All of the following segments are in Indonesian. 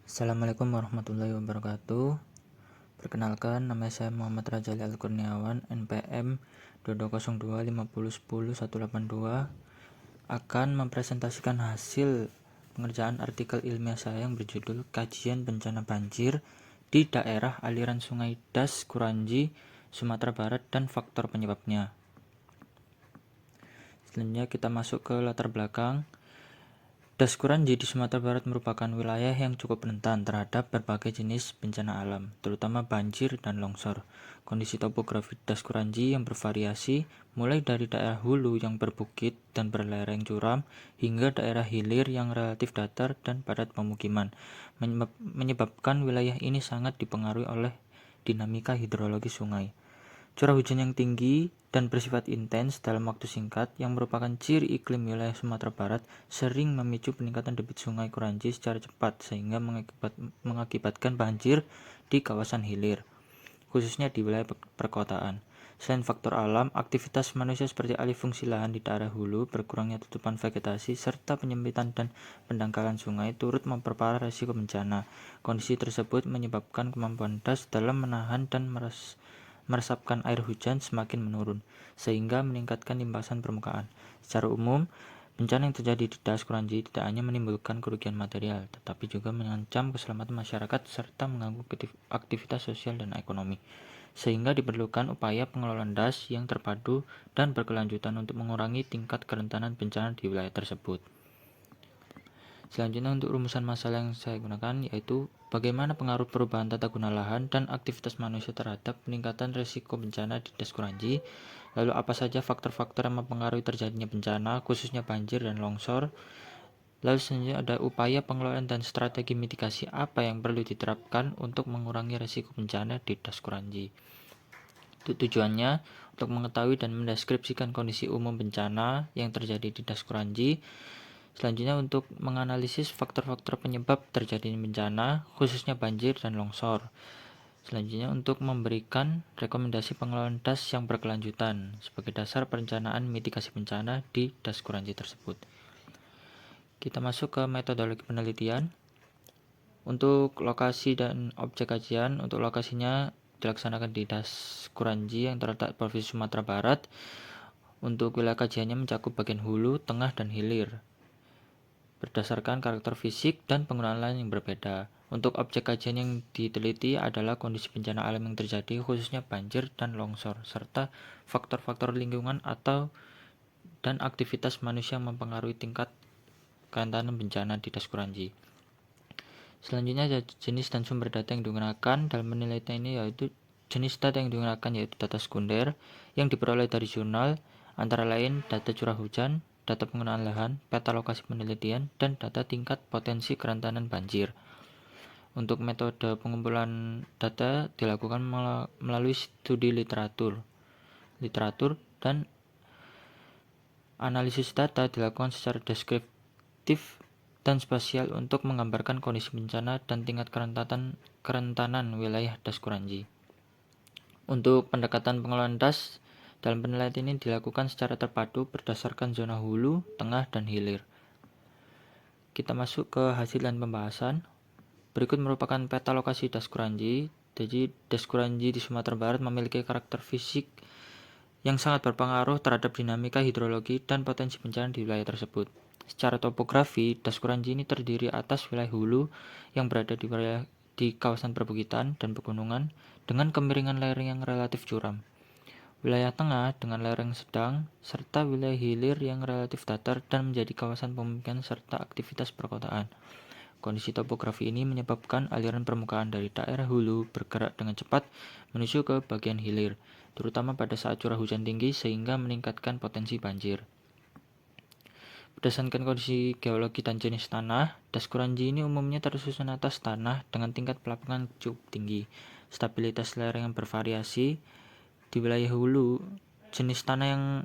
Assalamualaikum warahmatullahi wabarakatuh. Perkenalkan, nama saya Muhammad Rajali Al-Kurniawan, NPM 220250100182, akan mempresentasikan hasil pengerjaan artikel ilmiah saya yang berjudul Kajian Bencana Banjir di Daerah Aliran Sungai Das Kuranji, Sumatera Barat dan Faktor Penyebabnya. Selanjutnya kita masuk ke latar belakang. Das Kuranji di Sumatera Barat merupakan wilayah yang cukup rentan terhadap berbagai jenis bencana alam, terutama banjir dan longsor. Kondisi topografi Das Kuranji yang bervariasi, mulai dari daerah hulu yang berbukit dan berlereng curam, hingga daerah hilir yang relatif datar dan padat pemukiman, menyebabkan wilayah ini sangat dipengaruhi oleh dinamika hidrologi sungai. Curah hujan yang tinggi dan bersifat intens dalam waktu singkat yang merupakan ciri iklim wilayah Sumatera Barat sering memicu peningkatan debit sungai Kuranji secara cepat sehingga mengakibatkan banjir di kawasan hilir, khususnya di wilayah perkotaan. Selain faktor alam, aktivitas manusia seperti alih fungsi lahan di daerah hulu, berkurangnya tutupan vegetasi, serta penyempitan dan pendangkalan sungai turut memperparah risiko bencana. Kondisi tersebut menyebabkan kemampuan das dalam menahan dan meresapkan air hujan semakin menurun, sehingga meningkatkan limpasan permukaan. Secara umum, bencana yang terjadi di Das Kuranji tidak hanya menimbulkan kerugian material, tetapi juga mengancam keselamatan masyarakat serta mengganggu aktivitas sosial dan ekonomi. Sehingga diperlukan upaya pengelolaan das yang terpadu dan berkelanjutan untuk mengurangi tingkat kerentanan bencana di wilayah tersebut. Selanjutnya untuk rumusan masalah yang saya gunakan yaitu bagaimana pengaruh perubahan tata guna lahan dan aktivitas manusia terhadap peningkatan risiko bencana di Das Kuranji. Lalu apa saja faktor-faktor yang mempengaruhi terjadinya bencana, khususnya banjir dan longsor. Lalu selanjutnya ada upaya pengelolaan dan strategi mitigasi apa yang perlu diterapkan untuk mengurangi risiko bencana di Das Kuranji. Tujuannya untuk mengetahui dan mendeskripsikan kondisi umum bencana yang terjadi di Das Kuranji. Selanjutnya untuk menganalisis faktor-faktor penyebab terjadinya bencana, khususnya banjir dan longsor. Selanjutnya untuk memberikan rekomendasi pengelolaan das yang berkelanjutan sebagai dasar perencanaan mitigasi bencana di Das Kuranji tersebut. Kita masuk ke metodologi penelitian. Untuk lokasi dan objek kajian, untuk lokasinya dilaksanakan di Das Kuranji yang terletak di Provinsi Sumatera Barat. Untuk wilayah kajiannya mencakup bagian hulu, tengah, dan hilir, berdasarkan karakter fisik dan penggunaan lain yang berbeda. Untuk objek kajian yang diteliti adalah kondisi bencana alam yang terjadi, khususnya banjir dan longsor, serta faktor-faktor lingkungan dan aktivitas manusia yang mempengaruhi tingkat kerentanan bencana di Das Kuranji. Selanjutnya ada jenis dan sumber data yang digunakan dalam penelitian ini, yaitu jenis data yang digunakan yaitu data sekunder yang diperoleh dari jurnal, antara lain data curah hujan, data penggunaan lahan, peta lokasi penelitian, dan data tingkat potensi kerentanan banjir. Untuk metode pengumpulan data dilakukan melalui studi literatur dan analisis data dilakukan secara deskriptif dan spasial untuk menggambarkan kondisi bencana dan tingkat kerentanan wilayah Das Kuranji. Untuk pendekatan pengelolaan das dalam penelitian ini dilakukan secara terpadu berdasarkan zona hulu, tengah, dan hilir. Kita masuk ke hasil dan pembahasan. Berikut merupakan peta lokasi Das Kuranji. Jadi Das Kuranji di Sumatera Barat memiliki karakter fisik yang sangat berpengaruh terhadap dinamika hidrologi dan potensi bencana di wilayah tersebut. Secara topografi, Das Kuranji ini terdiri atas wilayah hulu yang berada di kawasan perbukitan dan pegunungan dengan kemiringan lereng yang relatif curam. Wilayah tengah dengan lereng sedang, serta wilayah hilir yang relatif datar dan menjadi kawasan pemukiman serta aktivitas perkotaan. Kondisi topografi ini menyebabkan aliran permukaan dari daerah hulu bergerak dengan cepat menuju ke bagian hilir, terutama pada saat curah hujan tinggi sehingga meningkatkan potensi banjir. Berdasarkan kondisi geologi dan jenis tanah, Das Kuranji ini umumnya tersusun atas tanah dengan tingkat pelapungan cukup tinggi. Stabilitas lereng yang bervariasi. Di wilayah hulu, jenis tanah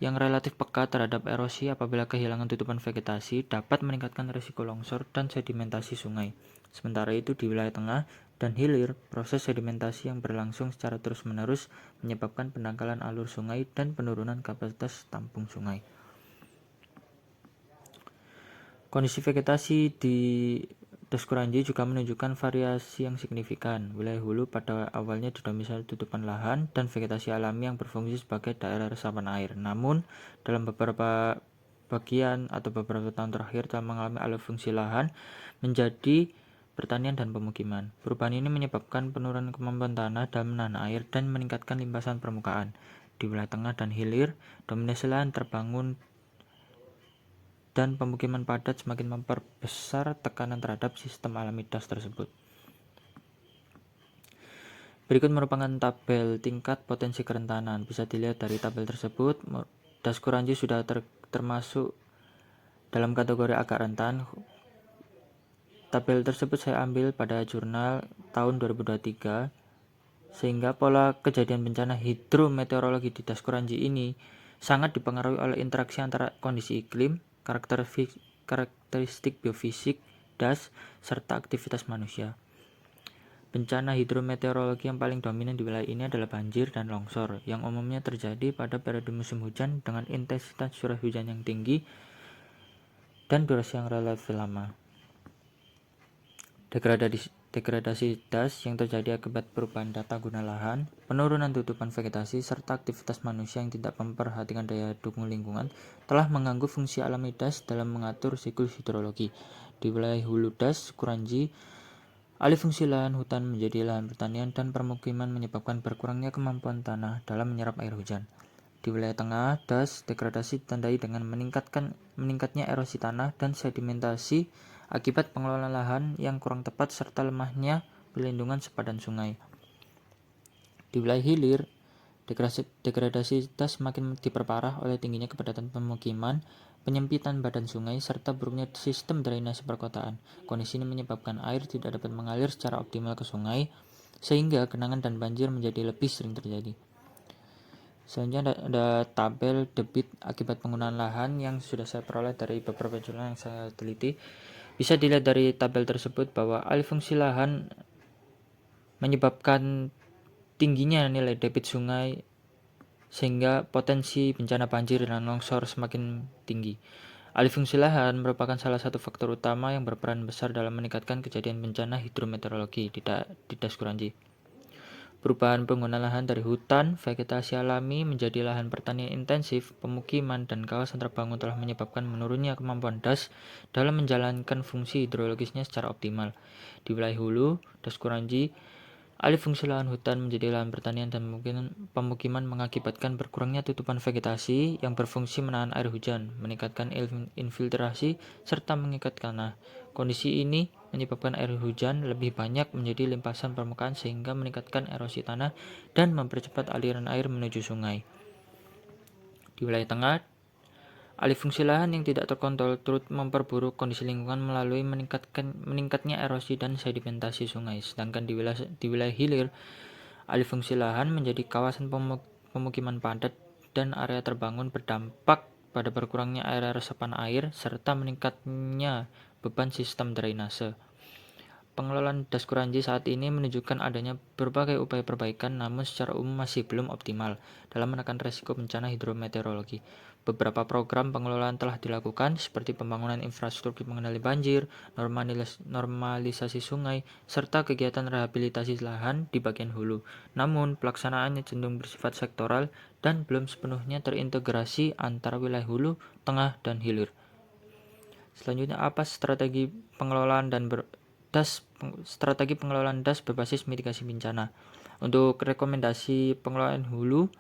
yang relatif peka terhadap erosi apabila kehilangan tutupan vegetasi dapat meningkatkan risiko longsor dan sedimentasi sungai. Sementara itu di wilayah tengah dan hilir, proses sedimentasi yang berlangsung secara terus-menerus menyebabkan pendangkalan alur sungai dan penurunan kapasitas tampung sungai. Kondisi vegetasi di Daskuranji juga menunjukkan variasi yang signifikan. Wilayah hulu pada awalnya didominasi tutupan lahan dan vegetasi alami yang berfungsi sebagai daerah resapan air. Namun, dalam beberapa bagian atau beberapa tahun terakhir telah mengalami alih fungsi lahan menjadi pertanian dan pemukiman. Perubahan ini menyebabkan penurunan kemampuan tanah dalam menahan air dan meningkatkan limpasan permukaan. Di wilayah tengah dan hilir, dominasi lahan terbangun dan pemukiman padat semakin memperbesar tekanan terhadap sistem alami das tersebut. Berikut merupakan tabel tingkat potensi kerentanan. Bisa dilihat dari tabel tersebut, Daskuranji sudah termasuk dalam kategori agak rentan. Tabel tersebut saya ambil pada jurnal tahun 2023, sehingga pola kejadian bencana hidrometeorologi di Daskuranji ini sangat dipengaruhi oleh interaksi antara kondisi iklim, karakteristik biofisik das, serta aktivitas manusia. Bencana hidrometeorologi yang paling dominan di wilayah ini adalah banjir dan longsor, yang umumnya terjadi pada periode musim hujan dengan intensitas curah hujan yang tinggi dan durasi yang relatif lama. Degradasi das yang terjadi akibat perubahan tata guna lahan, penurunan tutupan vegetasi, serta aktivitas manusia yang tidak memperhatikan daya dukung lingkungan telah mengganggu fungsi alami das dalam mengatur siklus hidrologi. Di wilayah hulu Daskuranji, alih fungsi lahan hutan menjadi lahan pertanian dan permukiman menyebabkan berkurangnya kemampuan tanah dalam menyerap air hujan. Di wilayah tengah, das degradasi ditandai dengan meningkatnya erosi tanah dan sedimentasi akibat pengelolaan lahan yang kurang tepat serta lemahnya perlindungan sepadan sungai. Di wilayah hilir, degradasi das semakin diperparah oleh tingginya kepadatan pemukiman, penyempitan badan sungai, serta buruknya sistem drainase perkotaan. Kondisi ini menyebabkan air tidak dapat mengalir secara optimal ke sungai, sehingga genangan dan banjir menjadi lebih sering terjadi. Selanjutnya ada tabel debit akibat penggunaan lahan yang sudah saya peroleh dari beberapa jurnal yang saya teliti. Bisa dilihat dari tabel tersebut bahwa alih fungsi lahan menyebabkan tingginya nilai debit sungai sehingga potensi bencana banjir dan longsor semakin tinggi. Alih fungsi lahan merupakan salah satu faktor utama yang berperan besar dalam meningkatkan kejadian bencana hidrometeorologi di Daskuranji. Perubahan pengguna lahan dari hutan, vegetasi alami menjadi lahan pertanian intensif, pemukiman, dan kawasan terbangun telah menyebabkan menurunnya kemampuan das dalam menjalankan fungsi hidrologisnya secara optimal. Di wilayah hulu, Daskuranji, alih fungsi lahan hutan menjadi lahan pertanian dan pemukiman mengakibatkan berkurangnya tutupan vegetasi yang berfungsi menahan air hujan, meningkatkan infiltrasi, serta mengikat tanah. Kondisi ini menyebabkan air hujan lebih banyak menjadi limpasan permukaan sehingga meningkatkan erosi tanah dan mempercepat aliran air menuju sungai. Di wilayah tengah, alih fungsi lahan yang tidak terkontrol turut memperburuk kondisi lingkungan melalui meningkatnya erosi dan sedimentasi sungai. Sedangkan di wilayah hilir, alih fungsi lahan menjadi kawasan pemukiman padat dan area terbangun berdampak pada berkurangnya area resapan air serta meningkatnya beban sistem drainase. Pengelolaan Daskuranji saat ini menunjukkan adanya berbagai upaya perbaikan namun secara umum masih belum optimal dalam menekan risiko bencana hidrometeorologi. Beberapa program pengelolaan telah dilakukan seperti pembangunan infrastruktur pengendali banjir, normalisasi sungai, serta kegiatan rehabilitasi lahan di bagian hulu. Namun, pelaksanaannya cenderung bersifat sektoral dan belum sepenuhnya terintegrasi antara wilayah hulu, tengah, dan hilir. Selanjutnya, apa strategi pengelolaan das berbasis mitigasi bencana? Untuk rekomendasi pengelolaan hulu,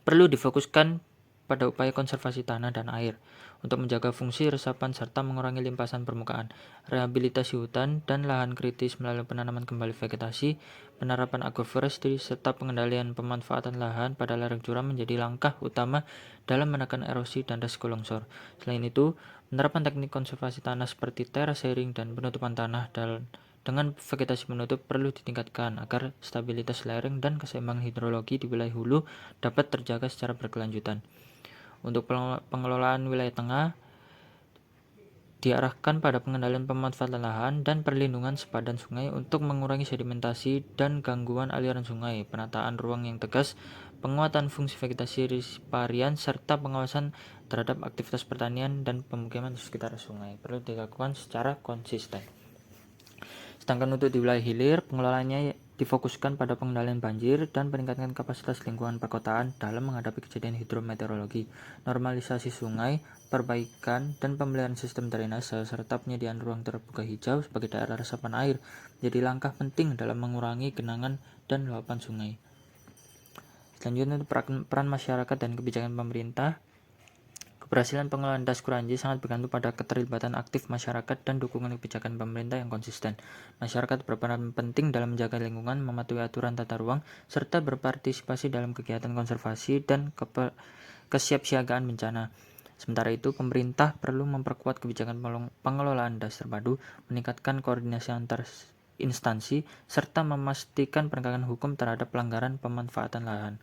perlu difokuskan pada upaya konservasi tanah dan air untuk menjaga fungsi resapan serta mengurangi limpasan permukaan, rehabilitasi hutan dan lahan kritis melalui penanaman kembali vegetasi, penerapan agroforestry, serta pengendalian pemanfaatan lahan pada lereng curam menjadi langkah utama dalam menekan erosi dan risiko longsor. Selain itu, penerapan teknik konservasi tanah seperti terasering dan penutupan tanah dengan vegetasi penutup perlu ditingkatkan agar stabilitas lereng dan keseimbangan hidrologi di wilayah hulu dapat terjaga secara berkelanjutan. Untuk pengelolaan wilayah tengah, diarahkan pada pengendalian pemanfaatan lahan dan perlindungan sepadan sungai untuk mengurangi sedimentasi dan gangguan aliran sungai, penataan ruang yang tegas, penguatan fungsi vegetasi riparian, serta pengawasan terhadap aktivitas pertanian dan pemukiman di sekitar sungai perlu dilakukan secara konsisten. Sedangkan untuk di wilayah hilir, pengelolaannya difokuskan pada pengendalian banjir dan peningkatan kapasitas lingkungan perkotaan dalam menghadapi kejadian hidrometeorologi, normalisasi sungai, perbaikan dan pemeliharaan sistem drainase, serta penyediaan ruang terbuka hijau sebagai daerah resapan air menjadi langkah penting dalam mengurangi genangan dan luapan sungai. Selanjutnya, peran masyarakat dan kebijakan pemerintah. Keberhasilan pengelolaan Das Kuranji sangat bergantung pada keterlibatan aktif masyarakat dan dukungan kebijakan pemerintah yang konsisten. Masyarakat berperan penting dalam menjaga lingkungan, mematuhi aturan tata ruang, serta berpartisipasi dalam kegiatan konservasi dan kesiapsiagaan bencana. Sementara itu, pemerintah perlu memperkuat kebijakan pengelolaan das terpadu, meningkatkan koordinasi antar instansi, serta memastikan penegakan hukum terhadap pelanggaran pemanfaatan lahan.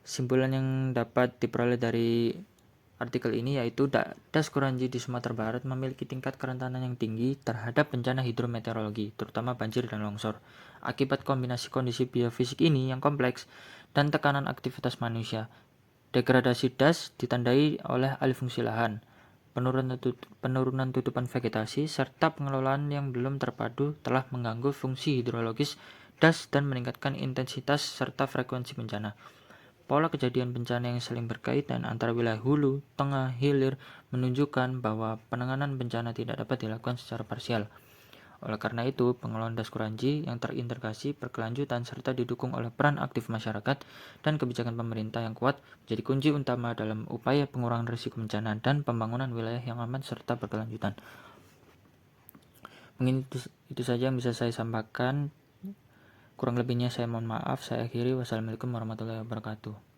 Simpulan yang dapat diperoleh dari artikel ini yaitu Das Kuranji di Sumatera Barat memiliki tingkat kerentanan yang tinggi terhadap bencana hidrometeorologi, terutama banjir dan longsor. Akibat kombinasi kondisi biofisik ini yang kompleks dan tekanan aktivitas manusia, degradasi das ditandai oleh alih fungsi lahan, penurunan tutupan vegetasi, serta pengelolaan yang belum terpadu telah mengganggu fungsi hidrologis das dan meningkatkan intensitas serta frekuensi bencana. Pola kejadian bencana yang saling berkaitan antara wilayah hulu, tengah, hilir menunjukkan bahwa penanganan bencana tidak dapat dilakukan secara parsial. Oleh karena itu, pengelolaan Das Kuranji yang terintegrasi, berkelanjutan, serta didukung oleh peran aktif masyarakat dan kebijakan pemerintah yang kuat menjadi kunci utama dalam upaya pengurangan risiko bencana dan pembangunan wilayah yang aman serta berkelanjutan. Mungkin itu saja yang bisa saya sampaikan. Kurang lebihnya saya mohon maaf. Saya akhiri. Wassalamualaikum warahmatullahi wabarakatuh.